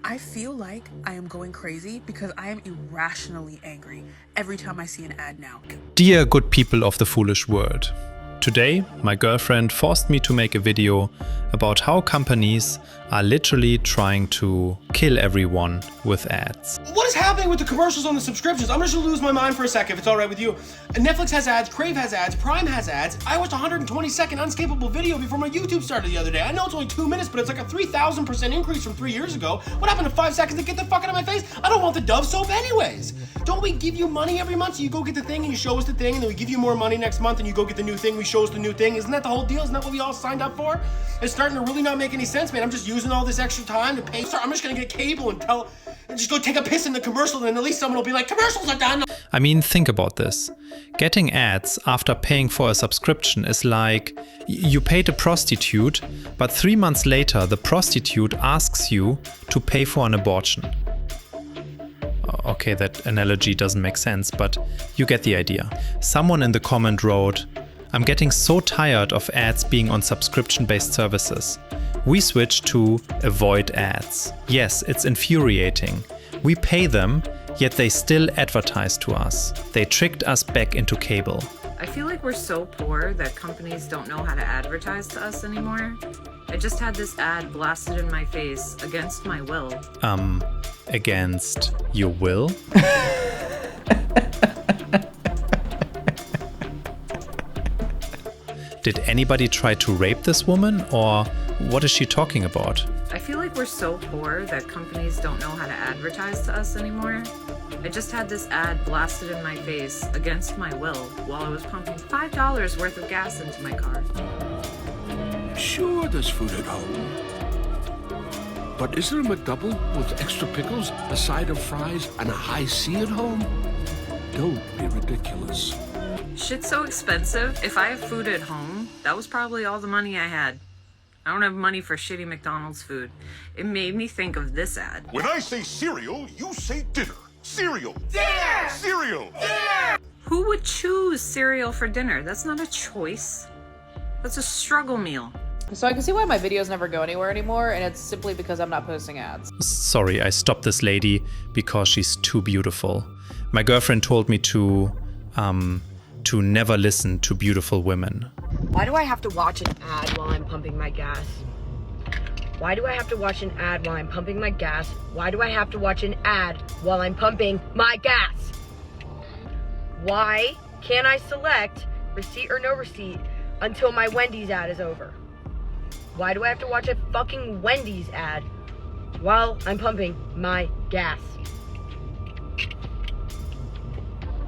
I feel like I am going crazy because I am irrationally angry every time I see an ad now. Dear good people of the foolish world. Today, my girlfriend forced me to make a video about how companies are literally trying to kill everyone with ads. What is happening with the commercials on the subscriptions? I'm just gonna lose my mind for a second if it's all right with you. Netflix has ads, Crave has ads, Prime has ads. I watched a 120-second unscapable video before my YouTube started the other day. I know it's only 2 minutes, but it's like a 3,000% increase from 3 years ago. What happened to 5 seconds to get the fuck out of my face? I don't want the Dove soap anyways. Don't we give you money every month so you go get the thing and you show us the thing and then we give you more money next month and you go get the new thing, we show us the new thing? Isn't that the whole deal? Isn't that what we all signed up for? It's starting to really not make any sense, man. I'm just using all this extra time to pay. I'm just gonna get cable and just go take a piss in the commercial and at least someone will be like, commercials are done. I mean, think about this. Getting ads after paying for a subscription is like you paid a prostitute, but 3 months later the prostitute asks you to pay for an abortion. Okay, that analogy doesn't make sense, but you get the idea. Someone in the comment wrote, I'm getting so tired of ads being on subscription-based services. We switched to avoid ads. Yes, it's infuriating. We pay them, yet they still advertise to us. They tricked us back into cable. I feel like we're so poor that companies don't know how to advertise to us anymore. I just had this ad blasted in my face against my will. Against your will? Did anybody try to rape this woman, or what is she talking about? I feel like we're so poor that companies don't know how to advertise to us anymore. I just had this ad blasted in my face against my will while I was pumping $5 worth of gas into my car. Sure, there's food at home. But is there a McDouble with extra pickles, a side of fries, and a high C at home? Don't be ridiculous. Shit's so expensive. If I have food at home, that was probably all the money I had. I don't have money for shitty McDonald's food. It made me think of this ad. When I say cereal, you say dinner. Cereal. Dinner! Cereal. Dinner! Who would choose cereal for dinner? That's not a choice. That's a struggle meal. So I can see why my videos never go anywhere anymore, and it's simply because I'm not posting ads. Sorry, I stopped this lady because she's too beautiful. My girlfriend told me to never listen to beautiful women. Why do I have to watch an ad while I'm pumping my gas? Why do I have to watch an ad while I'm pumping my gas? Why do I have to watch an ad while I'm pumping my gas? Why can't I select receipt or no receipt until my Wendy's ad is over? Why do I have to watch a fucking Wendy's ad while I'm pumping my gas?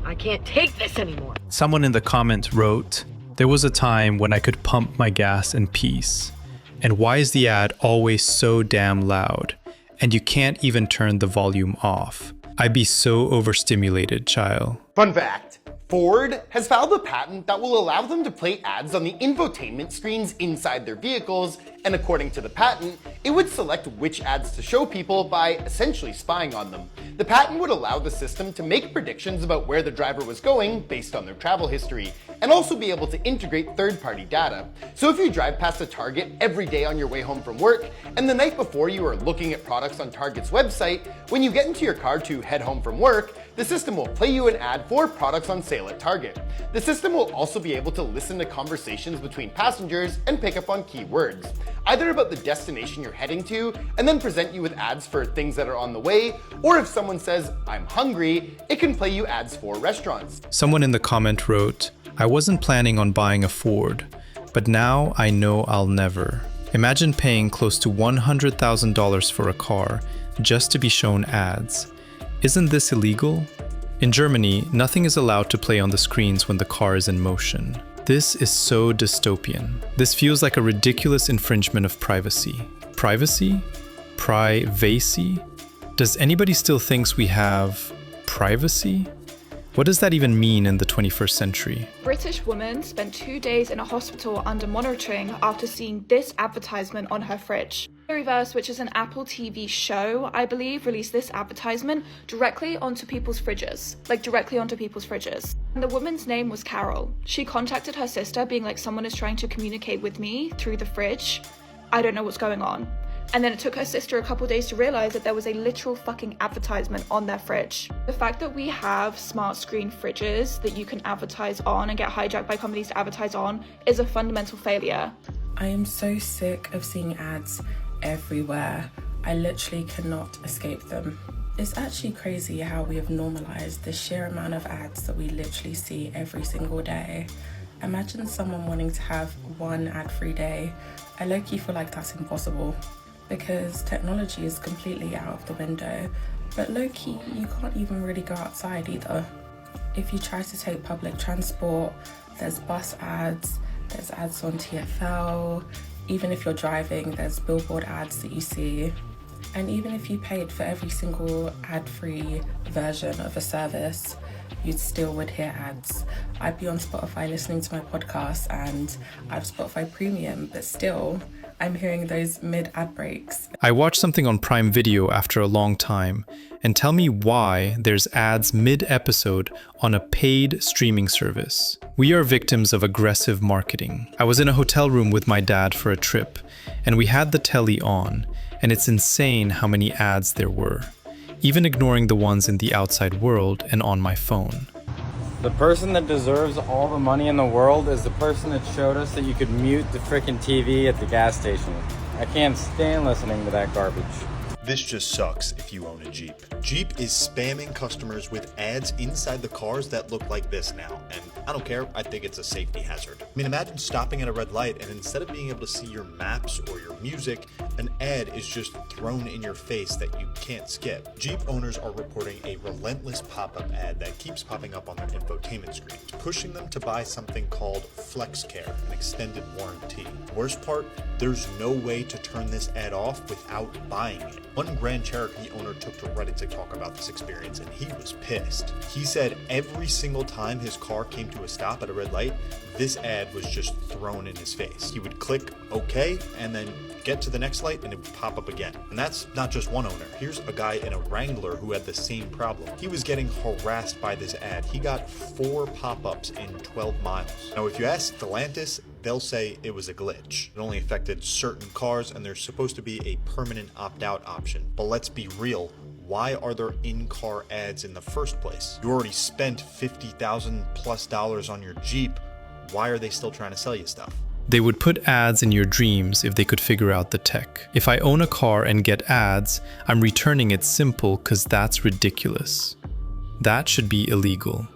I can't take this anymore. Someone in the comment wrote, there was a time when I could pump my gas in peace. And why is the ad always so damn loud? And you can't even turn the volume off. I be so overstimulated, child. Fun fact, Ford has filed a patent that will allow them to play ads on the infotainment screens inside their vehicles, and according to the patent, it would select which ads to show people by essentially spying on them. The patent would allow the system to make predictions about where the driver was going based on their travel history, and also be able to integrate third-party data. So if you drive past a Target every day on your way home from work, and the night before you are looking at products on Target's website, when you get into your car to head home from work, the system will play you an ad for products on sale at Target. The system will also be able to listen to conversations between passengers and pick up on key words, either about the destination you're heading to, and then present you with ads for things that are on the way, or if someone says, I'm hungry, it can play you ads for restaurants. Someone in the comment wrote, I wasn't planning on buying a Ford, but now I know I'll never. Imagine paying close to $100,000 for a car just to be shown ads. Isn't this illegal? In Germany, nothing is allowed to play on the screens when the car is in motion. This is so dystopian. This feels like a ridiculous infringement of privacy. Privacy? Privacy? Does anybody still think we have privacy? What does that even mean in the 21st century? British woman spent 2 days in a hospital under monitoring after seeing this advertisement on her fridge. Reverse, which is an Apple TV show, I believe, released this advertisement directly onto people's fridges. And the woman's name was Carol. She contacted her sister being like, someone is trying to communicate with me through the fridge. I don't know what's going on. And then it took her sister a couple days to realize that there was a literal fucking advertisement on their fridge. The fact that we have smart screen fridges that you can advertise on and get hijacked by companies to advertise on is a fundamental failure. I am so sick of seeing ads everywhere. I literally cannot escape them. It's actually crazy how we have normalized the sheer amount of ads that we literally see every single day. Imagine someone wanting to have one ad-free day. I low-key feel like that's impossible because technology is completely out of the window, but low-key you can't even really go outside either. If you try to take public transport, there's bus ads, there's ads on TfL, even if you're driving, there's billboard ads that you see. And even if you paid for every single ad-free version of a service, you still would hear ads. I'd be on Spotify listening to my podcast and I have Spotify Premium, but still, I'm hearing those mid-ad breaks. I watched something on Prime Video after a long time, and tell me why there's ads mid-episode on a paid streaming service. We are victims of aggressive marketing. I was in a hotel room with my dad for a trip, and we had the telly on, and it's insane how many ads there were, even ignoring the ones in the outside world and on my phone. The person that deserves all the money in the world is the person that showed us that you could mute the frickin' TV at the gas station. I can't stand listening to that garbage. This just sucks if you own a Jeep. Jeep is spamming customers with ads inside the cars that look like this now, and I don't care, I think it's a safety hazard. I mean, imagine stopping at a red light and instead of being able to see your maps or your music, an ad is just thrown in your face that you can't skip. Jeep owners are reporting a relentless pop-up ad that keeps popping up on their infotainment screens, pushing them to buy something called FlexCare, an extended warranty. The worst part, there's no way to turn this ad off without buying it. One Grand Cherokee owner took to Reddit to talk about this experience, and he was pissed. He said every single time his car came to a stop at a red light, this ad was just thrown in his face. He would click OK and then get to the next light and it would pop up again. And that's not just one owner. Here's a guy in a Wrangler who had the same problem. He was getting harassed by this ad. He got 4 pop-ups in 12 miles. Now, if you ask Stellantis, they'll say it was a glitch. It only affected certain cars and there's supposed to be a permanent opt-out option. But let's be real. Why are there in-car ads in the first place? You already spent $50,000+ on your Jeep. Why are they still trying to sell you stuff? They would put ads in your dreams if they could figure out the tech. If I own a car and get ads, I'm returning it simple because that's ridiculous. That should be illegal.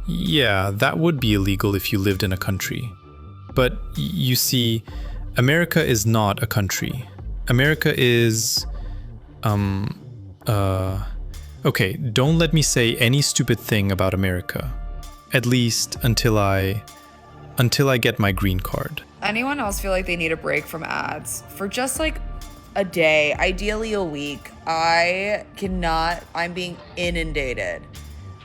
Yeah, that would be illegal if you lived in a country. But you see, America is not a country. America is... Okay, don't let me say any stupid thing about America. At least until I get my green card. Anyone else feel like they need a break from ads? For just like a day, ideally a week, I'm being inundated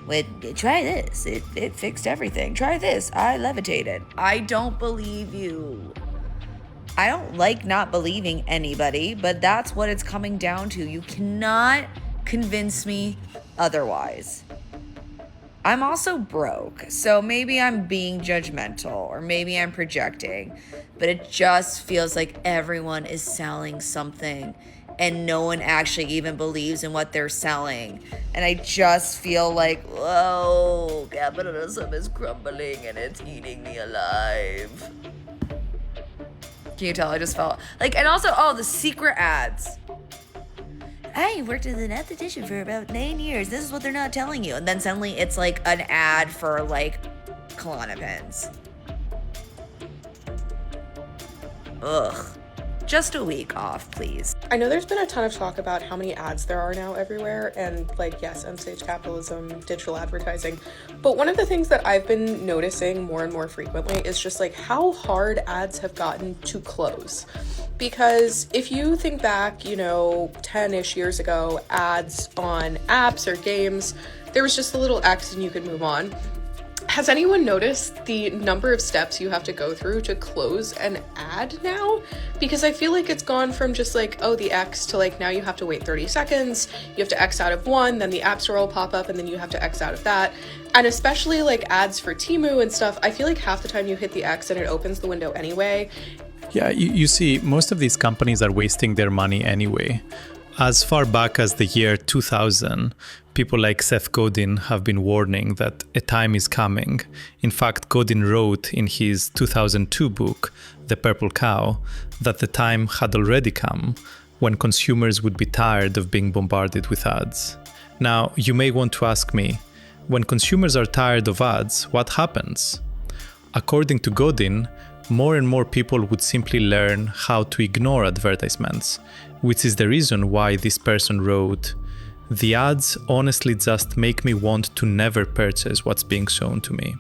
with, try this, it fixed everything. Try this, I levitated. I don't believe you. I don't like not believing anybody, but that's what it's coming down to. You cannot convince me otherwise. I'm also broke, so maybe I'm being judgmental or maybe I'm projecting, but it just feels like everyone is selling something and no one actually even believes in what they're selling. And I just feel like, whoa, capitalism is crumbling and it's eating me alive. Can you tell I just felt like, and also, the secret ads. I worked as an esthetician for about 9 years. This is what they're not telling you. And then suddenly it's like an ad for like Klonopins. Ugh. Just a week off, please. I know there's been a ton of talk about how many ads there are now everywhere, and like, yes, end-stage capitalism, digital advertising, but one of the things that I've been noticing more and more frequently is just like how hard ads have gotten to close. Because if you think back, 10-ish years ago, ads on apps or games, there was just a little X and you could move on. Has anyone noticed the number of steps you have to go through to close an ad now? Because I feel like it's gone from just like, the X to like, now you have to wait 30 seconds, you have to X out of one, then the app store will pop up and then you have to X out of that. And especially like ads for Temu and stuff, I feel like half the time you hit the X and it opens the window anyway. Yeah, you see, most of these companies are wasting their money anyway. As far back as the year 2000, people like Seth Godin have been warning that a time is coming. In fact, Godin wrote in his 2002 book, The Purple Cow, that the time had already come when consumers would be tired of being bombarded with ads. Now, you may want to ask me, when consumers are tired of ads, what happens? According to Godin, more and more people would simply learn how to ignore advertisements, which is the reason why this person wrote, "The ads honestly just make me want to never purchase what's being shown to me.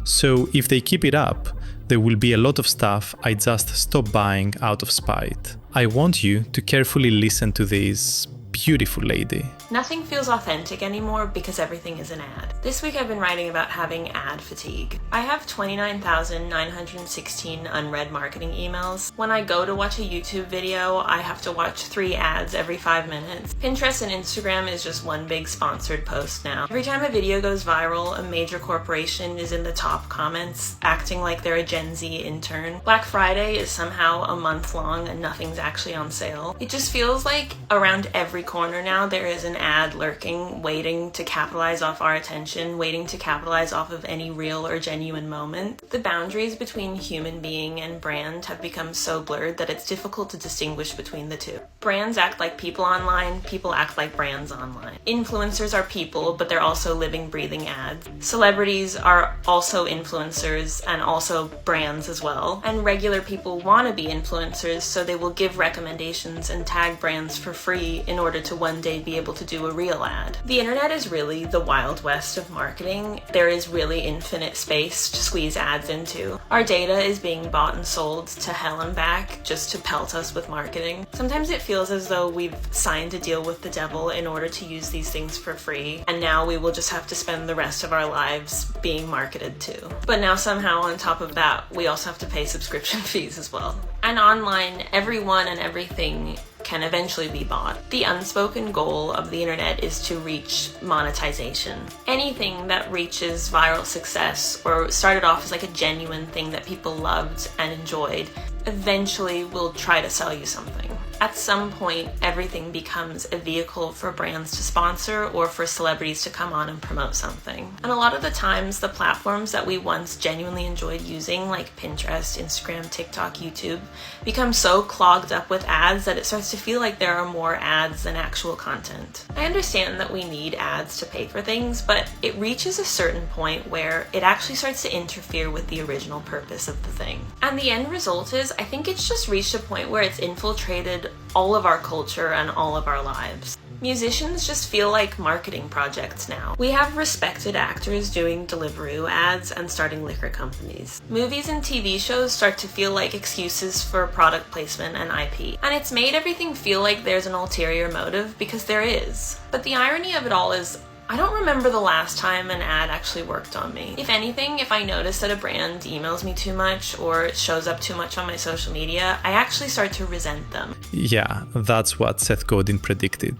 So if they keep it up, there will be a lot of stuff I just stop buying out of spite." I want you to carefully listen to this beautiful lady. Nothing feels authentic anymore because everything is an ad. This week I've been writing about having ad fatigue. I have 29,916 unread marketing emails. When I go to watch a YouTube video, I have to watch 3 ads every 5 minutes. Pinterest and Instagram is just one big sponsored post now. Every time a video goes viral, a major corporation is in the top comments, acting like they're a Gen Z intern. Black Friday is somehow a month long and nothing's actually on sale. It just feels like around every corner now there is an ad lurking, waiting to capitalize off our attention, waiting to capitalize off of any real or genuine moment. The boundaries between human being and brand have become so blurred that it's difficult to distinguish between the two. Brands act like people online, people act like brands online. Influencers are people, but they're also living, breathing ads. Celebrities are also influencers and also brands as well. And regular people want to be influencers, so they will give recommendations and tag brands for free in order to one day be able to do a real ad. The internet is really the wild west of marketing. There is really infinite space to squeeze ads into. Our data is being bought and sold to hell and back just to pelt us with marketing. Sometimes it feels as though we've signed a deal with the devil in order to use these things for free, and now we will just have to spend the rest of our lives being marketed to. But now somehow on top of that, we also have to pay subscription fees as well. And online, everyone and everything can eventually be bought. The unspoken goal of the internet is to reach monetization. Anything that reaches viral success or started off as like a genuine thing that people loved and enjoyed eventually will try to sell you something. At some point, everything becomes a vehicle for brands to sponsor or for celebrities to come on and promote something. And a lot of the times, the platforms that we once genuinely enjoyed using, like Pinterest, Instagram, TikTok, YouTube, become so clogged up with ads that it starts to feel like there are more ads than actual content. I understand that we need ads to pay for things, but it reaches a certain point where it actually starts to interfere with the original purpose of the thing. And the end result is, I think it's just reached a point where it's infiltrated all of our culture and all of our lives. Musicians just feel like marketing projects now. We have respected actors doing Deliveroo ads and starting liquor companies. Movies and TV shows start to feel like excuses for product placement and IP. And it's made everything feel like there's an ulterior motive, because there is. But the irony of it all is, I don't remember the last time an ad actually worked on me. If anything, if I notice that a brand emails me too much or it shows up too much on my social media, I actually start to resent them. Yeah, that's what Seth Godin predicted.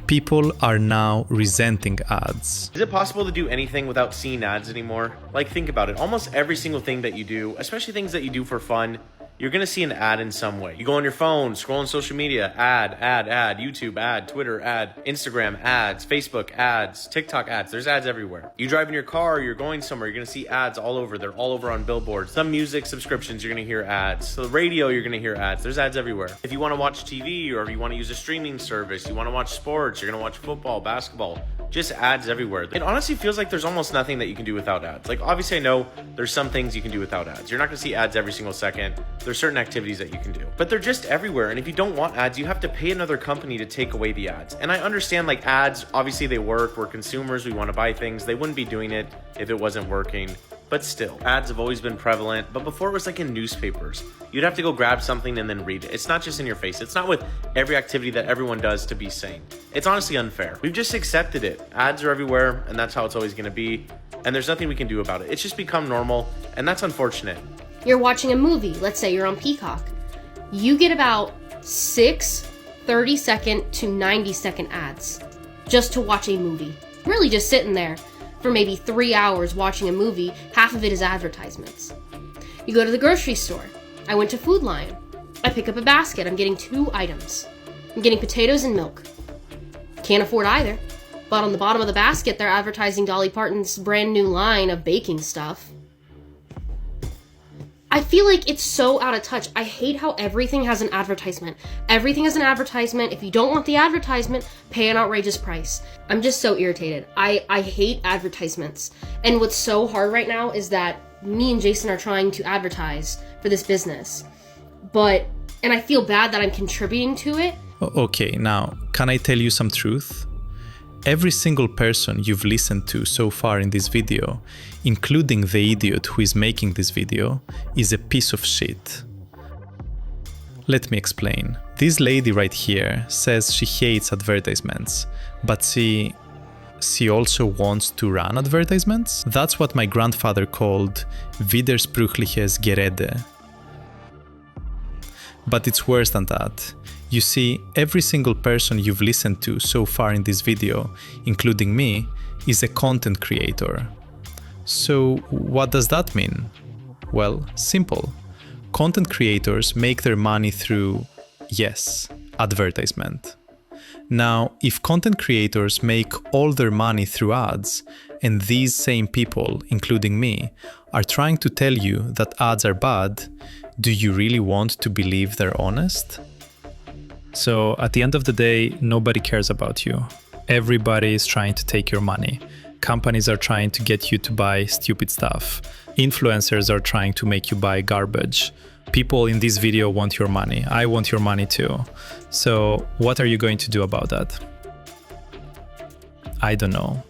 People are now resenting ads. Is it possible to do anything without seeing ads anymore? Like, think about it. Almost every single thing that you do, especially things that you do for fun, you're gonna see an ad in some way. You go on your phone, scroll on social media, ad, YouTube ad, Twitter ad, Instagram ads, Facebook ads, TikTok ads. There's ads everywhere. You drive in your car, you're going somewhere, you're gonna see ads all over. They're all over on billboards. Some music subscriptions, you're gonna hear ads. So the radio, you're gonna hear ads. There's ads everywhere. If you wanna watch TV or if you wanna use a streaming service, you wanna watch sports, you're gonna watch football, basketball, just ads everywhere. It honestly feels like there's almost nothing that you can do without ads. Like, obviously I know there's some things you can do without ads. You're not gonna see ads every single second. There's certain activities that you can do, but they're just everywhere. And if you don't want ads, you have to pay another company to take away the ads. And I understand, like, ads, obviously they work. We're consumers, we want to buy things. They wouldn't be doing it if it wasn't working. But still, ads have always been prevalent. But before, it was like in newspapers. You'd have to go grab something and then read it. It's not just in your face. It's not with every activity that everyone does to be sane. It's honestly unfair. We've just accepted it. Ads are everywhere, and that's how it's always going to be. And there's nothing we can do about it. It's just become normal, and that's unfortunate. You're watching a movie. Let's say you're on Peacock. You get about 6 30-second to 90-second ads just to watch a movie. Really just sitting there for maybe 3 hours watching a movie. Half of it is advertisements. You go to the grocery store. I went to Food Lion. I pick up a basket. I'm getting 2 items. I'm getting potatoes and milk. Can't afford either. But on the bottom of the basket, they're advertising Dolly Parton's brand new line of baking stuff. I feel like it's so out of touch. I hate how everything has an advertisement. Everything has an advertisement. If you don't want the advertisement, pay an outrageous price. I'm just so irritated. I hate advertisements. And what's so hard right now is that me and Jason are trying to advertise for this business. And I feel bad that I'm contributing to it. Okay, now, can I tell you some truth? Every single person you've listened to so far in this video, including the idiot who is making this video, is a piece of shit. Let me explain. This lady right here says she hates advertisements, but she also wants to run advertisements? That's what my grandfather called widersprüchliches Gerede. But it's worse than that. You see, every single person you've listened to so far in this video, including me, is a content creator. So what does that mean? Well, simple. Content creators make their money through, yes, advertisement. Now, if content creators make all their money through ads, and these same people, including me, are trying to tell you that ads are bad, do you really want to believe they're honest? So at the end of the day, nobody cares about you. Everybody is trying to take your money. Companies are trying to get you to buy stupid stuff. Influencers are trying to make you buy garbage. People in this video want your money. I want your money too. So what are you going to do about that? I don't know.